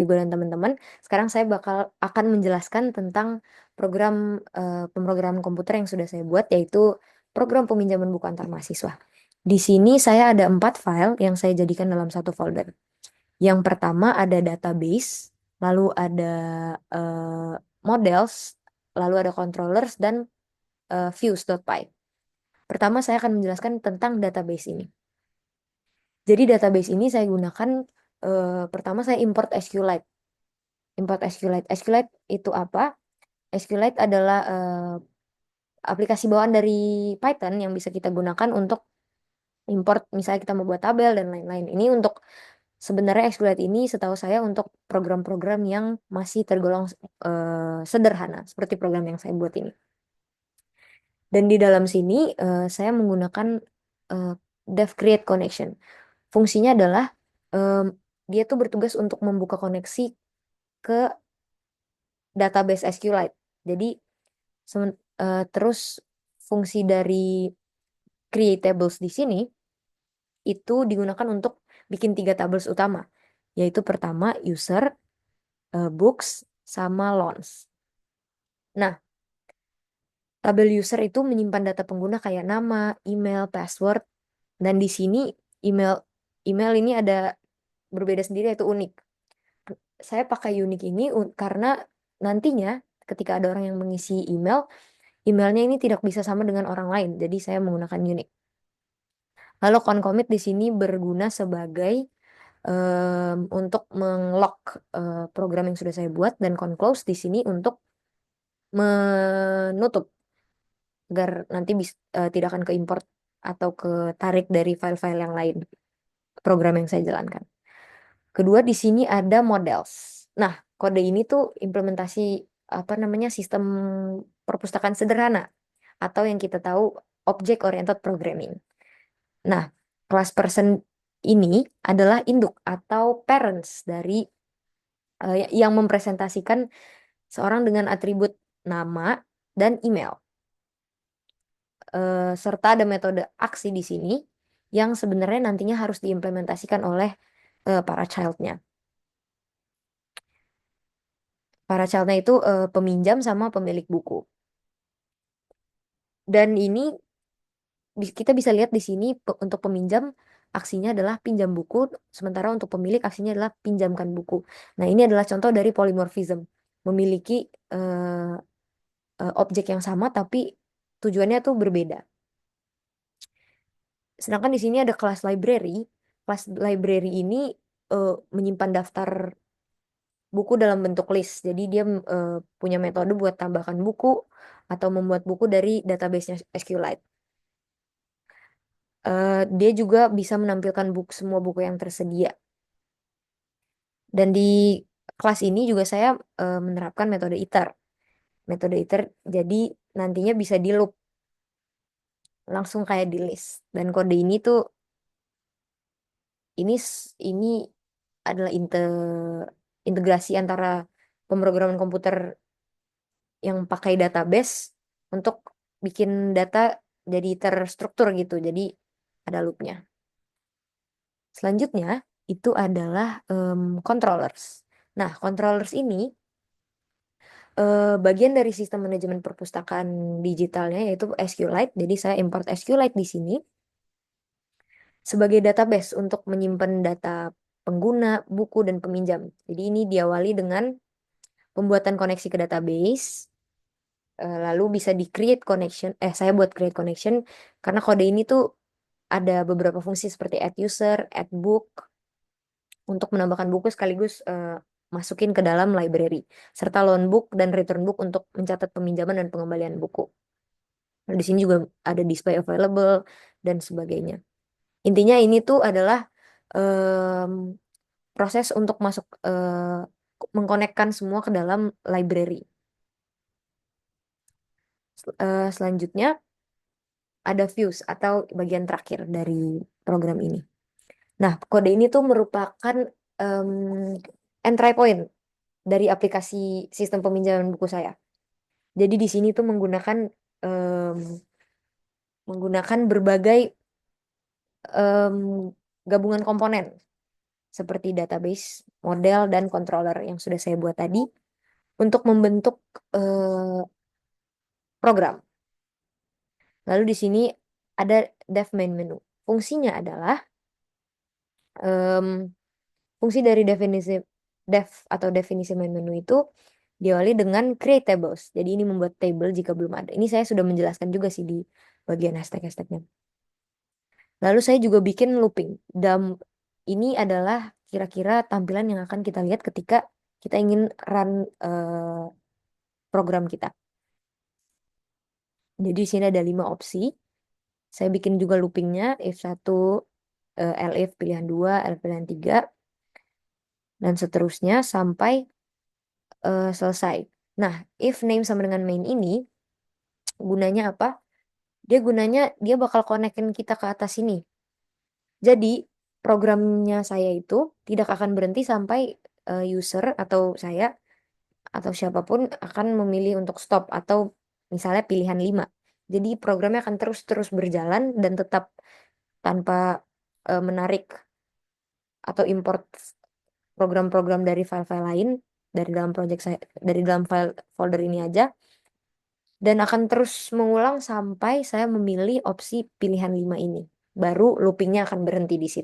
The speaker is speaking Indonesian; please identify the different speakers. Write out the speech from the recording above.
Speaker 1: Ibu dan teman-teman, sekarang saya akan menjelaskan tentang pemrograman komputer yang sudah saya buat, yaitu program peminjaman buku antar mahasiswa. Di sini saya ada 4 file yang saya jadikan dalam satu folder. Yang pertama ada database, lalu ada models, lalu ada controllers, dan views.py. Pertama saya akan menjelaskan tentang database ini. Jadi database ini saya gunakan, pertama saya import SQLite. Import SQLite. SQLite itu apa? SQLite adalah aplikasi bawaan dari Python yang bisa kita gunakan untuk import, misalnya kita mau buat tabel dan lain-lain. Ini untuk sebenarnya SQLite ini setahu saya untuk program-program yang masih tergolong sederhana seperti program yang saya buat ini. Dan di dalam sini saya menggunakan eh, dev create connection. Fungsinya adalah dia tuh bertugas untuk membuka koneksi ke database SQLite. Jadi terus fungsi dari creatables di sini itu digunakan untuk bikin 3 tables utama, yaitu pertama user, books, sama loans. Nah, tabel user itu menyimpan data pengguna kayak nama, email, password, dan di sini email email ini ada berbeda sendiri, yaitu unik. Saya pakai unik ini karena nantinya ketika ada orang yang mengisi emailnya ini tidak bisa sama dengan orang lain. Jadi saya menggunakan unik. Lalu concommit di sini berguna sebagai untuk menglok program yang sudah saya buat, dan conclose di sini untuk menutup agar nanti tidak akan keimport atau ketarik dari file-file yang lain program yang saya jalankan. Kedua, di sini ada models. Nah, kode ini tuh implementasi apa namanya sistem perpustakaan sederhana atau yang kita tahu object oriented programming. Nah, class person ini adalah induk atau parents dari yang mempresentasikan seorang dengan atribut nama dan email. Serta ada metode aksi di sini yang sebenarnya nantinya harus diimplementasikan oleh para child-nya. Para child-nya itu peminjam sama pemilik buku. Dan ini kita bisa lihat di sini untuk peminjam aksinya adalah pinjam buku, sementara untuk pemilik aksinya adalah pinjamkan buku. Nah, ini adalah contoh dari polymorphism, memiliki eh, objek yang sama tapi tujuannya tuh berbeda. Sedangkan di sini ada kelas library. Kelas library ini menyimpan daftar buku dalam bentuk list. Jadi dia punya metode buat tambahkan buku atau membuat buku dari database-nya SQLite. Dia juga bisa menampilkan semua buku yang tersedia. Dan di kelas ini juga saya menerapkan metode iter. Metode iter jadi nantinya bisa di loop langsung kayak di list. Dan kode ini tuh ini adalah integrasi antara pemrograman komputer yang pakai database untuk bikin data jadi terstruktur gitu. Jadi ada loopnya. Selanjutnya itu adalah controllers. Nah, controllers ini bagian dari sistem manajemen perpustakaan digitalnya, yaitu SQLite. Jadi saya import SQLite di sini sebagai database untuk menyimpan data pengguna, buku, dan peminjam. Jadi ini diawali dengan pembuatan koneksi ke database, lalu bisa di create connection. Saya buat create connection karena kode ini tuh ada beberapa fungsi seperti add user, add book, untuk menambahkan buku sekaligus masukin ke dalam library, serta loan book dan return book untuk mencatat peminjaman dan pengembalian buku. Nah, di sini juga ada display available dan sebagainya. Intinya ini tuh adalah em, proses untuk masuk mengkonekkan semua ke dalam library. Selanjutnya ada views atau bagian terakhir dari program ini. Nah, kode ini tuh merupakan em, entry point dari aplikasi sistem peminjaman buku saya. Jadi di sini tuh em, menggunakan berbagai em, gabungan komponen. seperti database, model, dan controller yang sudah saya buat tadi untuk membentuk program. Lalu di sini ada dev main menu. Fungsinya adalah em, fungsi dari dev atau definisi main menu itu diawali dengan create tables. Jadi ini membuat table jika belum ada. Ini saya sudah menjelaskan juga sih di bagian hashtag-hashtagnya. Lalu saya juga bikin looping. Ini adalah kira-kira tampilan yang akan kita lihat ketika kita ingin run program kita. Jadi di sini ada 5 opsi. Saya bikin juga loopingnya if 1, elif pilihan 2, elif pilihan 3, dan seterusnya sampai selesai. Nah, if name sama dengan main ini gunanya apa? Dia bakal konekin kita ke atas sini. Jadi programnya saya itu tidak akan berhenti sampai user atau saya atau siapapun akan memilih untuk stop atau misalnya pilihan 5. Jadi programnya akan terus-terus berjalan dan tetap tanpa menarik atau import program-program dari file-file lain dari dalam project saya, dari dalam file folder ini aja, dan akan terus mengulang sampai saya memilih opsi pilihan 5 ini. Baru loopingnya akan berhenti di situ.